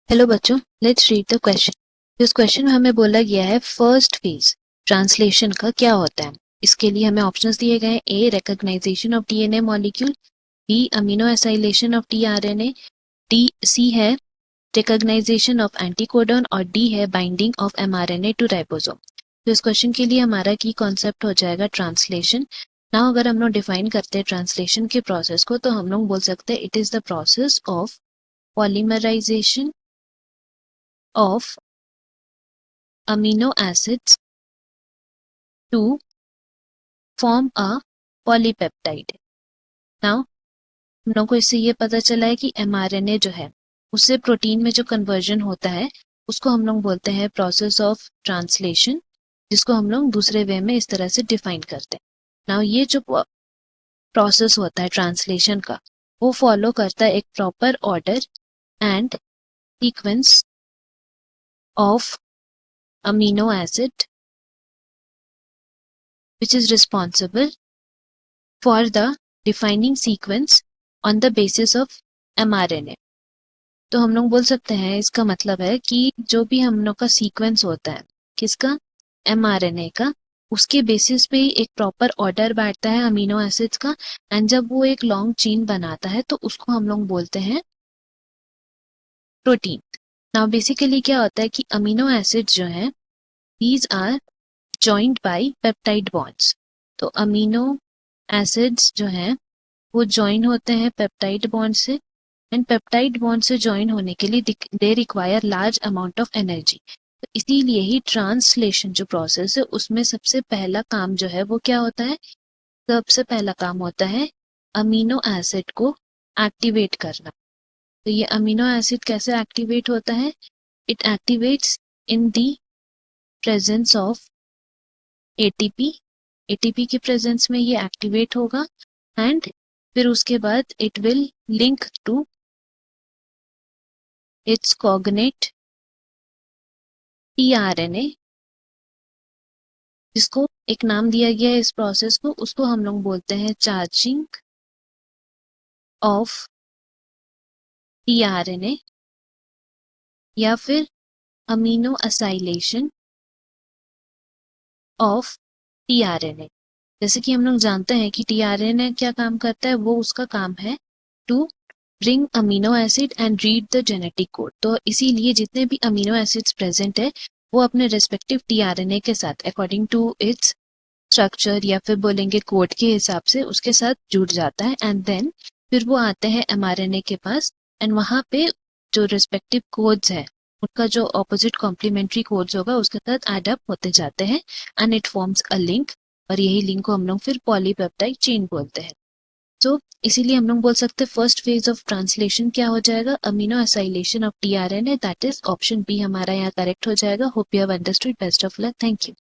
Hello बच्चों, let's read the question. इस question में हमें बोला गया है फर्स्ट फेज ट्रांसलेशन का क्या होता है। इसके लिए हमें ऑप्शंस दिए गए हैं। A recognisation of DNA molecule, B amino acylation of tRNA, D C है रिकॉग्नाइजेशन ऑफ एंटीकोडन और डी है binding of mRNA to ribosome. तो इस क्वेश्चन के लिए हमारा की कॉन्सेप्ट हो जाएगा ट्रांसलेशन। नाउ अगर हम लोग डिफाइन करते हैं ट्रांसलेशन के प्रोसेस को तो हम लोग बोल सकते हैं it is the process of polymerisation of amino acids to form a polypeptide. Now, हम लोग को इससे ये पता चला है कि mRNA जो है उससे प्रोटीन में जो कन्वर्जन होता है उसको हम लोग बोलते हैं प्रोसेस ऑफ ट्रांसलेशन, जिसको हम लोग दूसरे वे में इस तरह से डिफाइन करते हैं। नाउ ये जो प्रोसेस होता है ट्रांसलेशन का वो फॉलो करता है एक proper order and sequence of amino acid which is responsible for the defining sequence on the basis of mRNA। तो हम लोग बोल सकते हैं इसका मतलब है कि जो भी हम लोग का सीक्वेंस होता है किसका, mRNA का, उसके बेसिस पे ही एक प्रॉपर ऑर्डर बैठता है अमीनो एसिड्स का। एंड जब वो एक लॉन्ग चेन बनाता है तो उसको हम लोग बोलते हैं प्रोटीन। नाउ बेसिकली क्या होता है कि अमीनो एसिड्स जो हैं these are joined by peptide bonds। तो अमीनो एसिड्स जो हैं वो ज्वाइन होते हैं पेप्टाइड बॉन्ड से एंड पेप्टाइड बॉन्ड से ज्वाइन होने के लिए they require large amount of energy. तो इसीलिए ही ट्रांसलेशन जो प्रोसेस है उसमें सबसे पहला काम जो है वो क्या होता है, सबसे पहला काम होता है अमीनो एसिड को एक्टिवेट करना। तो ये अमीनो एसिड कैसे एक्टिवेट होता है, it activates in the presence of ATP. ATP के प्रेजेंस में ये एक्टिवेट होगा एंड फिर उसके बाद it will link to its cognate tRNA, जिसको एक नाम दिया गया है इस प्रोसेस को, उसको हम लोग बोलते हैं चार्जिंग ऑफ टीआरएनए या फिर अमीनो एसाइलेशन ऑफ टीआरएनए। जैसे कि हम लोग जानते हैं कि टीआरएनए क्या काम करता है, वो उसका काम है to bring amino acid and read the genetic code. तो इसीलिए जितने भी अमीनो एसिड्स प्रेजेंट है वो अपने रेस्पेक्टिव टीआरएनए के साथ अकॉर्डिंग टू इट्स स्ट्रक्चर या फिर बोलेंगे कोड के हिसाब से उसके साथ जुड़ जाता है एंड देन फिर वो आते हैं एमआरएनए के पास एंड वहां पे जो रेस्पेक्टिव कोड्स है उनका जो ऑपोजिट कॉम्प्लीमेंट्री कोड्स होगा उसके साथ एड अप होते जाते हैं and it forms a link, और यही लिंक को हम लोग फिर पॉलीपेप्टाइड चेन बोलते हैं। तो इसीलिए हम लोग बोल सकते हैं फर्स्ट फेज ऑफ ट्रांसलेशन क्या हो जाएगा, amino acylation of tRNA. That is option B हमारा यहाँ करेक्ट हो जाएगा। Hope you have understood. Best of luck. Thank you.